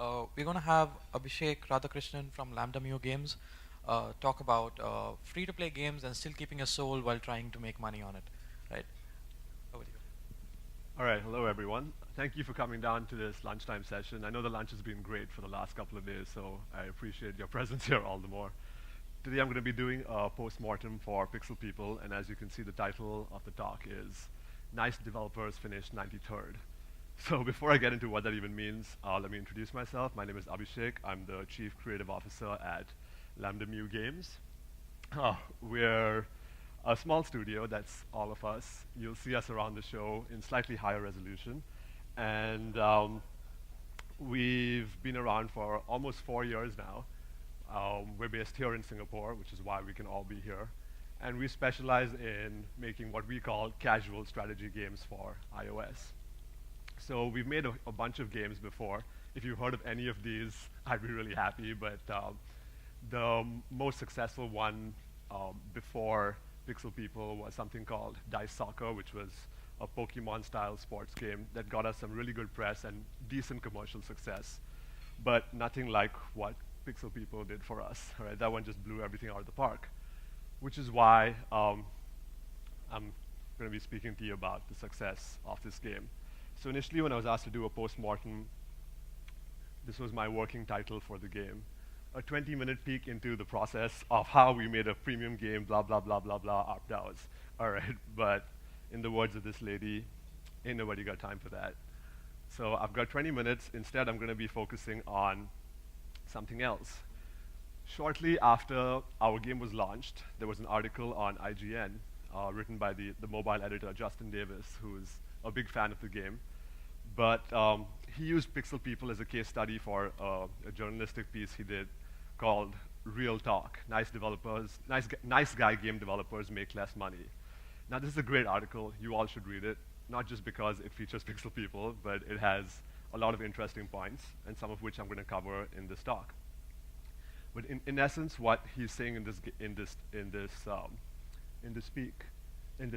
We're going to have Abhishek RADHAKRISHNAN from LambdaMu Games talk about free-to-play games and still keeping a soul while trying to make money on it. Right? Over to you. All right, hello everyone. Thank you for coming down to this lunchtime session. I know the lunch has been great for the last couple of days, so I appreciate your presence here all the more. Today I'm going to be doing a post-mortem for Pixel People, and as you can see, the title of the talk is Nice Developers Finished 93rd. So before I get into what that even means, let me introduce myself. My name is Abhishek. I'm the Chief Creative Officer at LambdaMu Games. We're a small studio, that's all of us. You'll see us around the show in slightly higher resolution. And we've been around for almost 4 years now. We're based here in Singapore, which is why we can all be here. And we specialize in making what we call casual strategy games for iOS. So we've made a bunch of games before. If you've heard of any of these, I'd be really happy. But the most successful one before Pixel People was something called Dice Soccer, which was a Pokemon-style sports game that got us some really good press and decent commercial success, but nothing like what Pixel People did for us. Right? That one just blew everything out of the park, which is why I'm going to be speaking to you about the success of this game. So initially, when I was asked to do a post-mortem, this was my working title for the game. A 20-minute peek into the process of how we made a premium game, blah, blah, blah, blah, blah, opt-outs. All right, but in the words of this lady, ain't nobody got time for that. So I've got 20 minutes. Instead, I'm going to be focusing on something else. Shortly after our game was launched, there was an article on IGN written by the mobile editor, Justin Davis, who's a big fan of the game. But he used Pixel People as a case study for a journalistic piece he did called Real Talk. Nice guy game developers make less money. Now this is a great article. You all should read it, not just because it features Pixel People, but it has a lot of interesting points, and some of which I'm going to cover in this talk. But in essence, what he's saying in this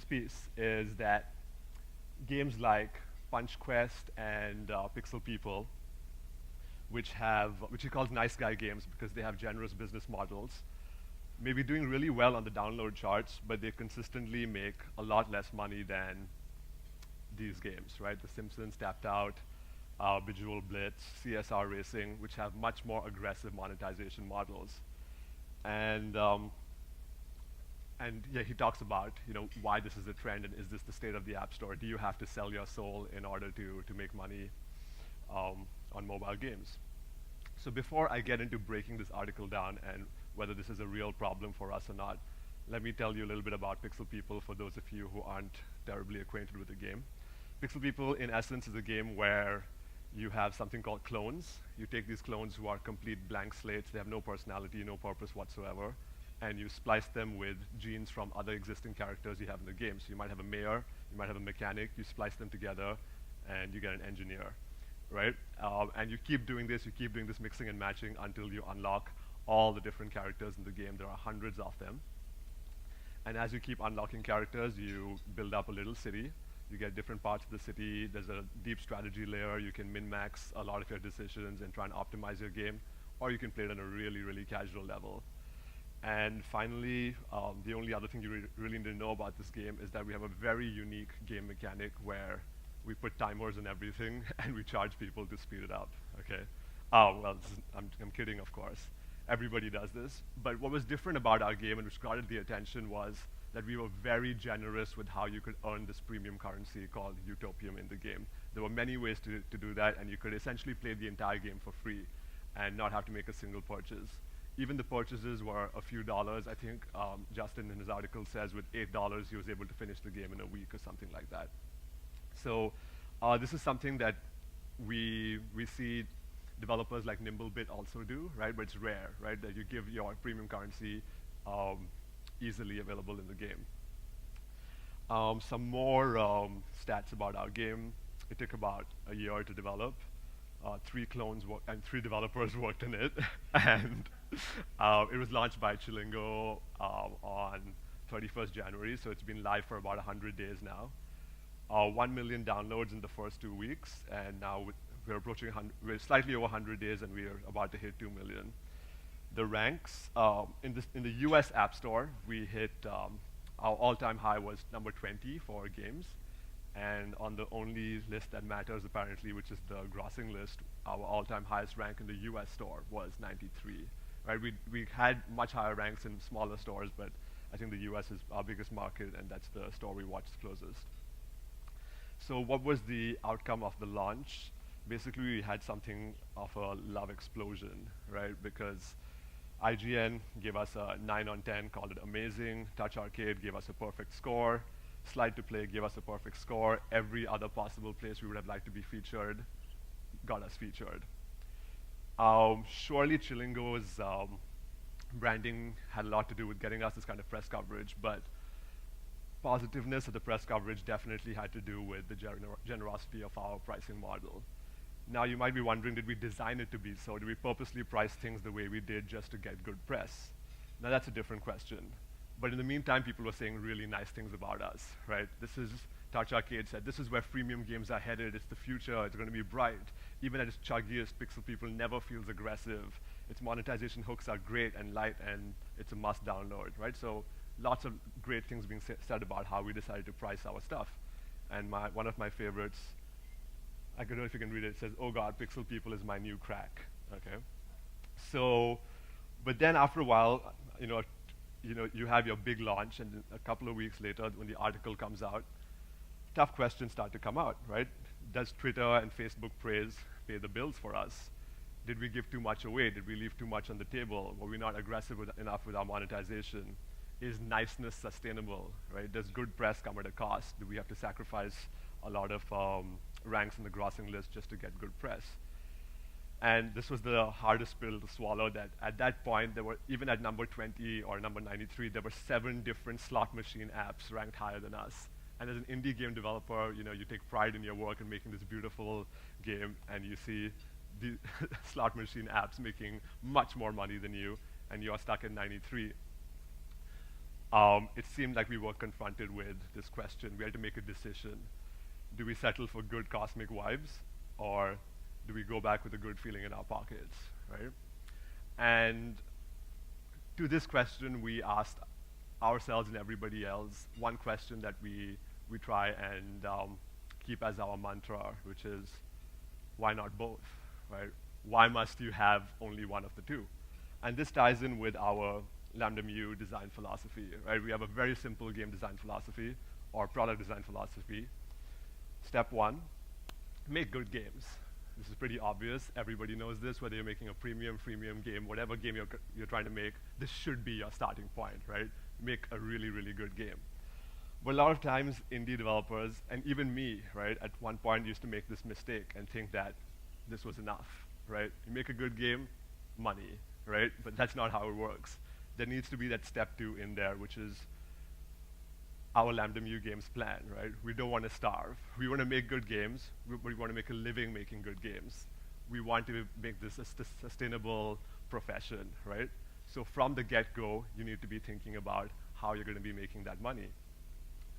piece is that games like Punch Quest and Pixel People, which he calls nice guy games because they have generous business models, may be doing really well on the download charts, but they consistently make a lot less money than these games, right? The Simpsons, Tapped Out, Visual Blitz, CSR Racing, which have much more aggressive monetization models. And yeah, he talks about why this is a trend and is this the state of the App Store? Do you have to sell your soul in order to make money on mobile games? So before I get into breaking this article down and whether this is a real problem for us or not, let me tell you a little bit about Pixel People for those of you who aren't terribly acquainted with the game. Pixel People, in essence, is a game where you have something called clones. You take these clones who are complete blank slates. They have no personality, no purpose whatsoever, and you splice them with genes from other existing characters you have in the game. So you might have a mayor, you might have a mechanic, you splice them together, and you get an engineer, right? And you keep doing this mixing and matching until you unlock all the different characters in the game. There are hundreds of them. And as you keep unlocking characters, you build up a little city. You get different parts of the city. There's a deep strategy layer. You can min-max a lot of your decisions and try and optimize your game, or you can play it on a really, really casual level. And finally, the only other thing you really need to know about this game is that we have a very unique game mechanic where we put timers on everything and we charge people to speed it up, okay? Oh, well, I'm kidding, of course. Everybody does this. But what was different about our game and which garnered the attention was that we were very generous with how you could earn this premium currency called Utopium in the game. There were many ways to do that, and you could essentially play the entire game for free and not have to make a single purchase. Even the purchases were a few dollars. I think Justin in his article says with $8 he was able to finish the game in a week or something like that. So this is something that we see developers like Nimblebit also do, right? But it's rare, right? That you give your premium currency easily available in the game. Some more stats about our game. It took about a year to develop. 3 clones and 3 developers worked on it, and it was launched by Chilingo on 31st January, so it's been live for about 100 days now. 1 million downloads in the first 2 weeks, and now we're approaching 100, we're slightly over 100 days, and we're about to hit 2 million. The ranks in the U.S. App Store, we hit our all-time high was number 20 for games, and on the only list that matters apparently, which is the grossing list, our all-time highest rank in the U.S. store was 93. Right? We had much higher ranks in smaller stores, but I think the U.S. is our biggest market, and that's the store we watched closest. So what was the outcome of the launch? Basically, we had something of a love explosion, right? Because IGN gave us a 9 on 10, called it amazing. Touch Arcade gave us a perfect score. Slide to Play gave us a perfect score. Every other possible place we would have liked to be featured got us featured. Surely Chilingo's branding had a lot to do with getting us this kind of press coverage, but positiveness of the press coverage definitely had to do with the generosity of our pricing model. Now you might be wondering, did we design it to be so? Did we purposely price things the way we did just to get good press? Now that's a different question. But in the meantime, people were saying really nice things about us, right? This is, Touch Arcade said, this is where freemium games are headed, it's the future, it's gonna be bright. Even at its chuggiest, Pixel People never feels aggressive. Its monetization hooks are great and light, and it's a must download, right? So lots of great things being said about how we decided to price our stuff. And one of my favorites, I don't know if you can read it, it says, "Oh God, Pixel People is my new crack," okay? So, but then after a while, you have your big launch, and a couple of weeks later, when the article comes out, tough questions start to come out, right? Does Twitter and Facebook praise pay the bills for us? Did we give too much away? Did we leave too much on the table? Were we not aggressive enough with our monetization? Is niceness sustainable, right? Does good press come at a cost? Do we have to sacrifice a lot of ranks in the grossing list just to get good press? And this was the hardest pill to swallow, that at that point, there were, even at number 20 or number 93, there were 7 different slot machine apps ranked higher than us. And as an indie game developer, you take pride in your work and making this beautiful game, and you see the slot machine apps making much more money than you, and you're stuck at 93. It seemed like we were confronted with this question. We had to make a decision. Do we settle for good cosmic vibes, or do we go back with a good feeling in our pockets, right? And to this question, we asked ourselves and everybody else one question that we try and keep as our mantra, which is, why not both, right? Why must you have only one of the two? And this ties in with our LambdaMu design philosophy, right? We have a very simple game design philosophy, or product design philosophy. Step 1, make good games. This is pretty obvious. Everybody knows this, whether you're making a premium, freemium game, whatever game you're trying to make, this should be your starting point, right? Make a really, really good game. But a lot of times, indie developers, and even me, right, at one point used to make this mistake and think that this was enough, right? You make a good game, money, right? But that's not how it works. There needs to be that step 2 in there, which is our LambdaMu Games plan, right? We don't want to starve. We want to make good games, but we want to make a living making good games. We want to make this a sustainable profession, right? So from the get-go, you need to be thinking about how you're going to be making that money.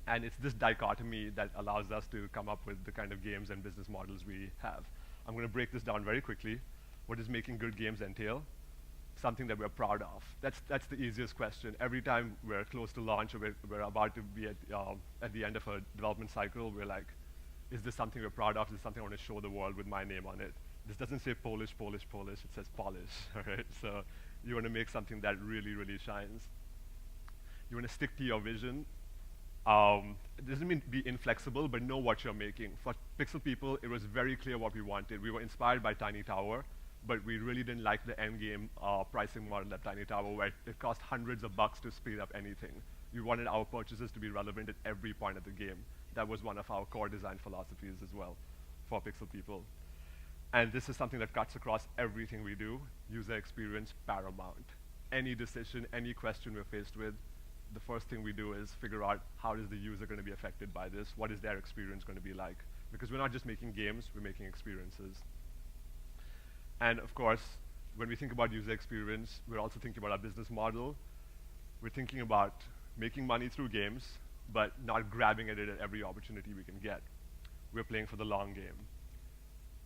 And it's this dichotomy that allows us to come up with the kind of games and business models we have. I'm going to break this down very quickly. What does making good games entail? Something that we're proud of. That's the easiest question. Every time we're close to launch, or we're about to be at the end of a development cycle, we're like, is this something we're proud of? Is this something I want to show the world with my name on it? This doesn't say Polish, Polish, Polish. It says polish, all right? So you want to make something that really, really shines. You want to stick to your vision. It doesn't mean be inflexible, but know what you're making. For Pixel People, it was very clear what we wanted. We were inspired by Tiny Tower, but we really didn't like the end game pricing model at Tiny Tower, where it cost hundreds of bucks to speed up anything. We wanted our purchases to be relevant at every point of the game. That was one of our core design philosophies as well for Pixel People. And this is something that cuts across everything we do. User experience paramount. Any decision, any question we're faced with, the first thing we do is figure out how is the user going to be affected by this? What is their experience going to be like? Because we're not just making games, we're making experiences. And of course, when we think about user experience, we're also thinking about our business model. We're thinking about making money through games, but not grabbing at it at every opportunity we can get. We're playing for the long game.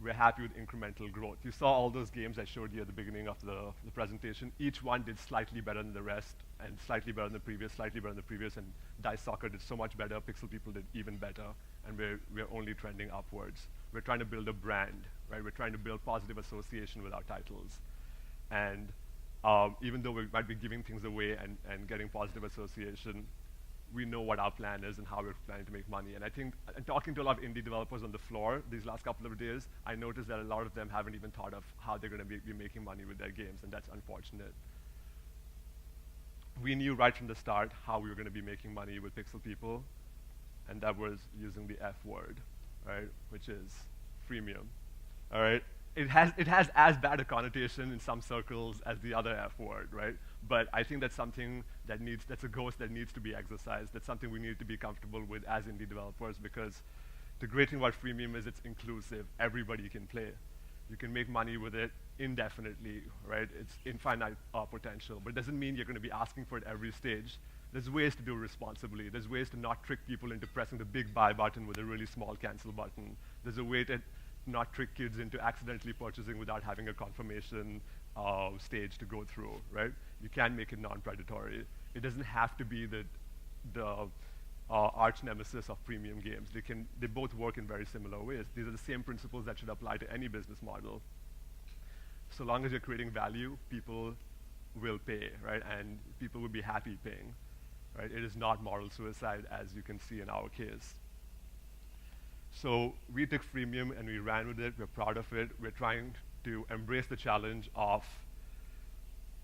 we're happy with incremental growth. You saw all those games I showed you at the beginning of the presentation. Each one did slightly better than the rest, and slightly better than the previous, slightly better than the previous, and Dice Soccer did so much better, Pixel People did even better, and we're only trending upwards. We're trying to build a brand, right? We're trying to build positive association with our titles. And even though we might be giving things away and getting positive association, we know what our plan is and how we're planning to make money. And I think, and talking to a lot of indie developers on the floor these last couple of days, I noticed that a lot of them haven't even thought of how they're going to be making money with their games, and that's unfortunate. We knew right from the start how we were going to be making money with Pixel People, and that was using the F word, right, which is freemium. All right, it has as bad a connotation in some circles as the other F word, right? But I think that's something that's a ghost that needs to be exercised. That's something we need to be comfortable with as indie developers, because the great thing about freemium is it's inclusive. Everybody can play. You can make money with it indefinitely, right? It's infinite potential, but it doesn't mean you're going to be asking for it every stage. There's ways to do it responsibly. There's ways to not trick people into pressing the big buy button with a really small cancel button. There's a way to not trick kids into accidentally purchasing without having a confirmation stage to go through, right? You can make it non-predatory. It doesn't have to be the arch nemesis of premium games. They both work in very similar ways. These are the same principles that should apply to any business model. So long as you're creating value, people will pay, right? And people will be happy paying, right? It is not moral suicide, as you can see in our case. So we took freemium and we ran with it. We're proud of it. We're trying to embrace the challenge of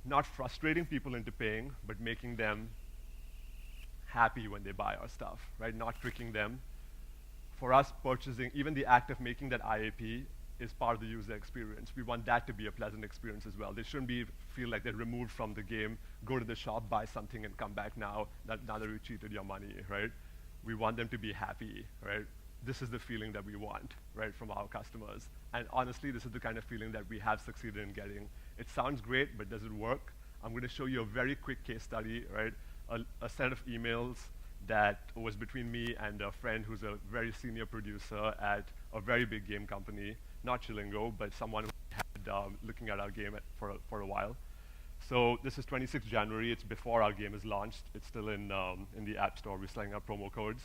not frustrating people into paying, but making them happy when they buy our stuff, right? Not tricking them. For us, purchasing, even the act of making that IAP is part of the user experience. We want that to be a pleasant experience as well. They shouldn't feel like they're removed from the game, go to the shop, buy something, and come back now that we cheated your money, right? We want them to be happy, right? This is the feeling that we want, right, from our customers. And honestly, this is the kind of feeling that we have succeeded in getting. It sounds great, but does it work? I'm going to show you a very quick case study, right? A set of emails that was between me and a friend who's a very senior producer at a very big game company, not Chilingo, but someone who had looking at our game for a while. So this is 26th January. It's before our game is launched. It's still in the App Store. We're selling our promo codes.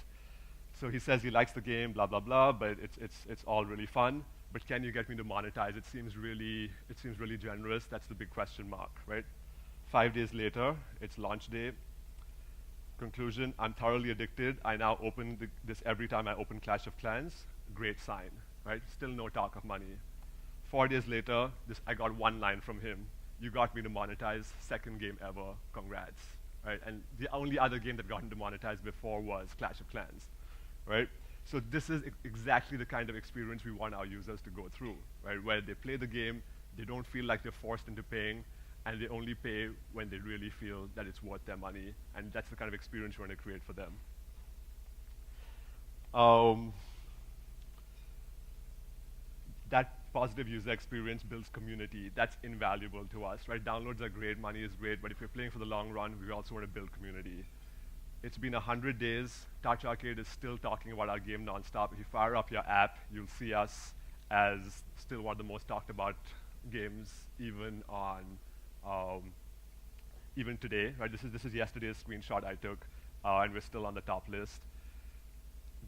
So he says he likes the game, blah blah blah, but it's all really fun. But can you get me to monetize? It seems really generous. That's the big question mark, right? 5 days later, it's launch day. Conclusion: I'm thoroughly addicted. I now open this every time I open Clash of Clans. Great sign, right? Still no talk of money. 4 days later, I got one line from him: "You got me to monetize. Second game ever. Congrats." Right? And the only other game that got him to monetize before was Clash of Clans. Right? So this is exactly the kind of experience we want our users to go through, right? Where they play the game, they don't feel like they're forced into paying, and they only pay when they really feel that it's worth their money, and that's the kind of experience we want to create for them. That positive user experience builds community. That's invaluable to us, right? Downloads are great, money is great, but if you're playing for the long run, we also want to build community. It's been 100 days. Touch Arcade is still talking about our game nonstop. If you fire up your app, you'll see us as still one of the most talked about games, even on, even today. Right? This is yesterday's screenshot I took, and we're still on the top list.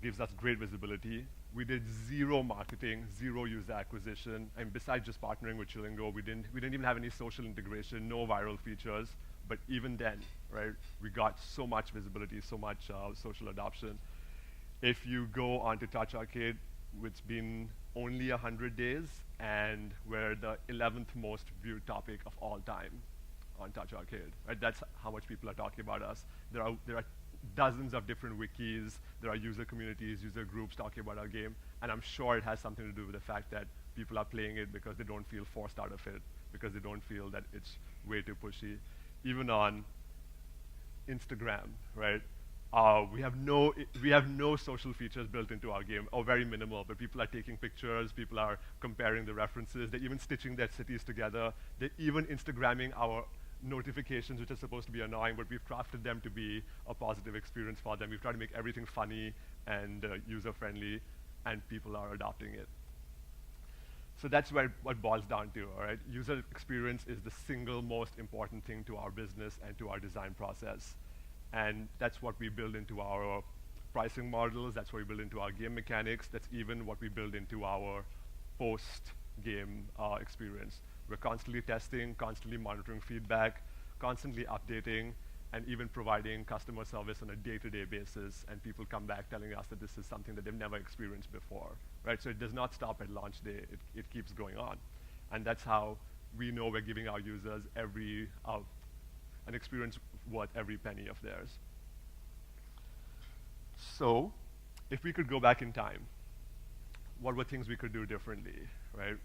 Gives us great visibility. We did zero marketing, zero user acquisition, and besides just partnering with Chilingo, we didn't even have any social integration, no viral features. But even then, right, we got so much visibility, so much social adoption. If you go onto Touch Arcade, it's been only 100 days, and we're the 11th most viewed topic of all time on Touch Arcade. Right? That's how much people are talking about us. There are dozens of different wikis. There are user communities, user groups talking about our game, and I'm sure it has something to do with the fact that people are playing it because they don't feel forced out of it, because they don't feel that it's way too pushy. Even on Instagram, right? We have no social features built into our game, or very minimal, but people are taking pictures, people are comparing the references, they're even stitching their cities together, they're even Instagramming our notifications, which are supposed to be annoying, but we've crafted them to be a positive experience for them. We've tried to make everything funny and user-friendly, and people are adopting it. So that's what it boils down to, all right? User experience is the single most important thing to our business and to our design process. And that's what we build into our pricing models, that's what we build into our game mechanics, that's even what we build into our post-game experience. We're constantly testing, constantly monitoring feedback, constantly updating, and even providing customer service on a day-to-day basis, and people come back telling us that this is something that they've never experienced before, right? So it does not stop at launch day, it keeps going on. And that's how we know we're giving our users an experience worth every penny of theirs. So, if we could go back in time, what were things we could do differently, right?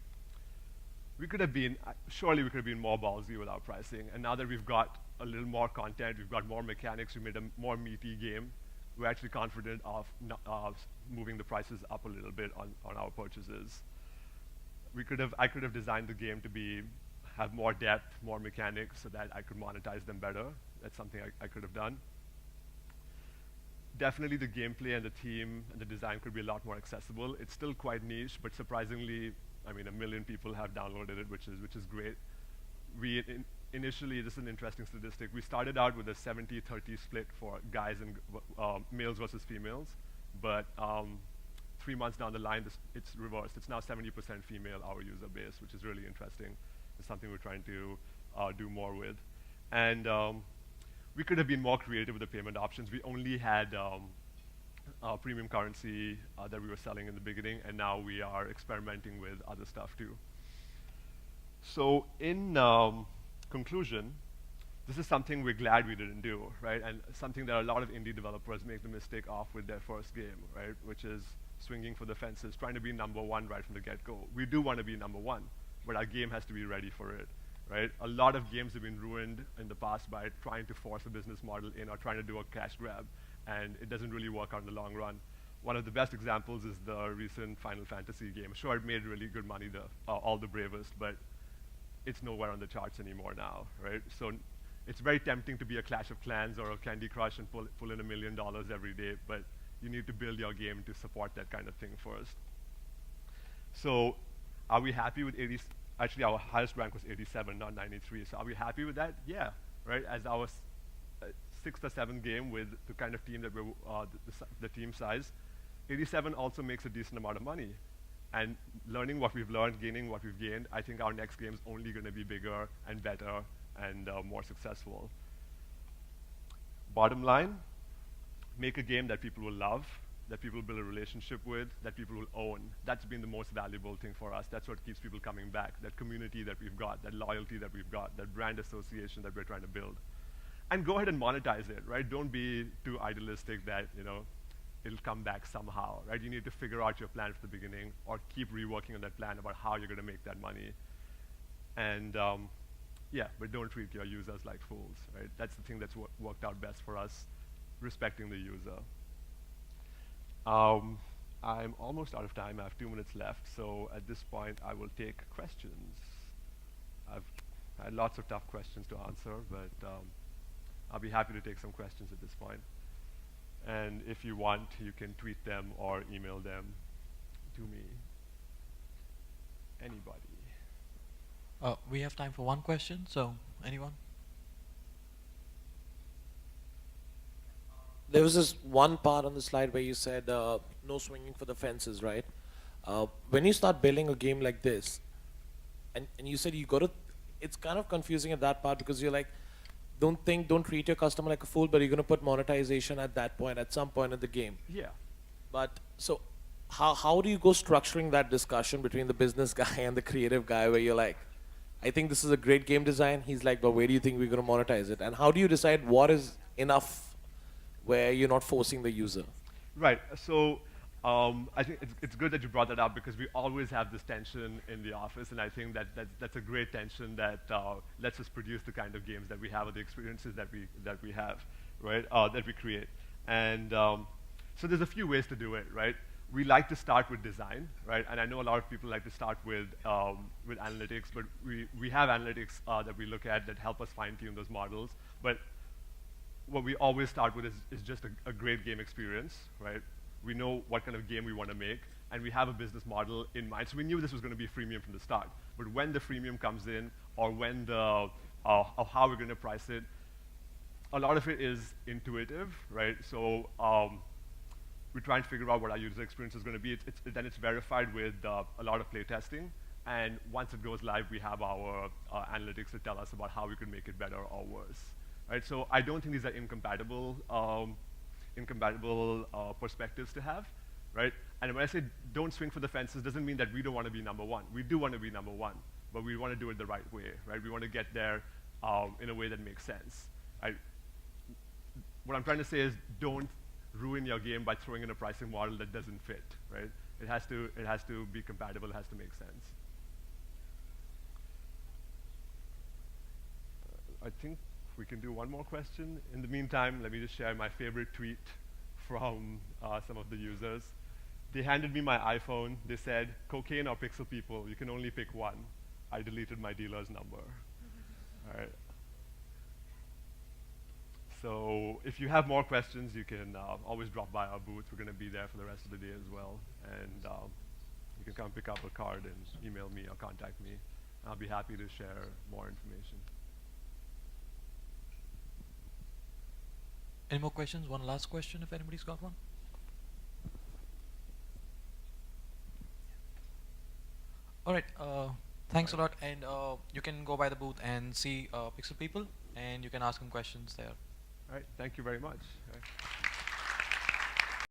We could have been, surely we could have been more ballsy with our pricing, and now that we've got a little more content, we've got more mechanics, we made a more meaty game, we're actually confident of moving the prices up a little bit on our purchases. I could have designed the game to have more depth, more mechanics, so that I could monetize them better. That's something I could have done. Definitely the gameplay and the theme and the design could be a lot more accessible. It's still quite niche, but surprisingly, I mean, 1 million people have downloaded it, which is great. Initially, this is an interesting statistic. We started out with a 70-30 split for guys and males versus females, but 3 months down the line, it's reversed. It's now 70% female, our user base, which is really interesting. It's something we're trying to do more with. And we could have been more creative with the payment options. We only had premium currency that we were selling in the beginning, and now we are experimenting with other stuff too. So in conclusion, this is something we're glad we didn't do, right? And something that a lot of indie developers make the mistake of with their first game, right? Which is swinging for the fences, trying to be number one right from the get-go. We do want to be number one, but our game has to be ready for it, right? A lot of games have been ruined in the past by trying to force a business model in or trying to do a cash grab, and it doesn't really work out in the long run. One of the best examples is the recent Final Fantasy game. Sure, it made really good money, All the Bravest, but it's nowhere on the charts anymore now, right? So it's very tempting to be a Clash of Clans or a Candy Crush and pull in $1 million every day, but you need to build your game to support that kind of thing first. So are we happy with 80? Actually, our highest rank was 87, not 93. So are we happy with that? Yeah, right? As our sixth or seventh game with the kind of team that we're, the team size, 87 also makes a decent amount of money. And learning what we've learned, gaining what we've gained, I think our next game is only going to be bigger and better and more successful. Bottom line, make a game that people will love, that people will build a relationship with, that people will own. That's been the most valuable thing for us. That's what keeps people coming back, that community that we've got, that loyalty that we've got, that brand association that we're trying to build. And go ahead and monetize it, right? Don't be too idealistic that, it'll come back somehow, right? You need to figure out your plan from the beginning or keep reworking on that plan about how you're going to make that money. And yeah, but don't treat your users like fools, right? That's the thing that's worked out best for us, respecting the user. I'm almost out of time. I have 2 minutes left. So at this point, I will take questions. I've had lots of tough questions to answer, but I'll be happy to take some questions at this point. And if you want, you can tweet them or email them to me. Anybody? We have time for one question, so anyone? There was this one part on the slide where you said no swinging for the fences, right? When you start building a game like this, and you said you got to, it's kind of confusing at that part because you're like, don't treat your customer like a fool, but you're going to put monetization at that point, at some point in the game. Yeah. But so how do you go structuring that discussion between the business guy and the creative guy where you're like, I think this is a great game design. He's like, but where do you think we're going to monetize it? And how do you decide what is enough where you're not forcing the user? Right. So I think it's good that you brought that up because we always have this tension in the office, and I think that's a great tension that lets us produce the kind of games that we have or the experiences that we have, right? That we create. And so there's a few ways to do it, right? We like to start with design, right? And I know a lot of people like to start with analytics, but we have analytics that we look at that help us fine-tune those models. But what we always start with is just a great game experience, right? We know what kind of game we want to make, and we have a business model in mind. So we knew this was going to be freemium from the start. But when the freemium comes in, or when the of how we're going to price it, a lot of it is intuitive, right? So we're trying to figure out what our user experience is going to be. Then it's verified with a lot of play testing. And once it goes live, we have our analytics to tell us about how we can make it better or worse. Right? So I don't think these are incompatible perspectives to have. Right? And when I say don't swing for the fences, doesn't mean that we don't want to be number one. We do want to be number one, but we want to do it the right way. Right? We want to get there in a way that makes sense. Right? What I'm trying to say is don't ruin your game by throwing in a pricing model that doesn't fit, right? It has to be compatible, it has to make sense. I think we can do one more question. In the meantime, let me just share my favorite tweet from some of the users. They handed me my iPhone. They said, cocaine or pixel people, you can only pick one. I deleted my dealer's number. All right. So if you have more questions, you can always drop by our booth. We're going to be there for the rest of the day as well. And you can come pick up a card and email me or contact me. I'll be happy to share more information. Any more questions? One last question, if anybody's got one. All right. Thanks a lot. And you can go by the booth and see Pixel People, and you can ask them questions there. All right. Thank you very much.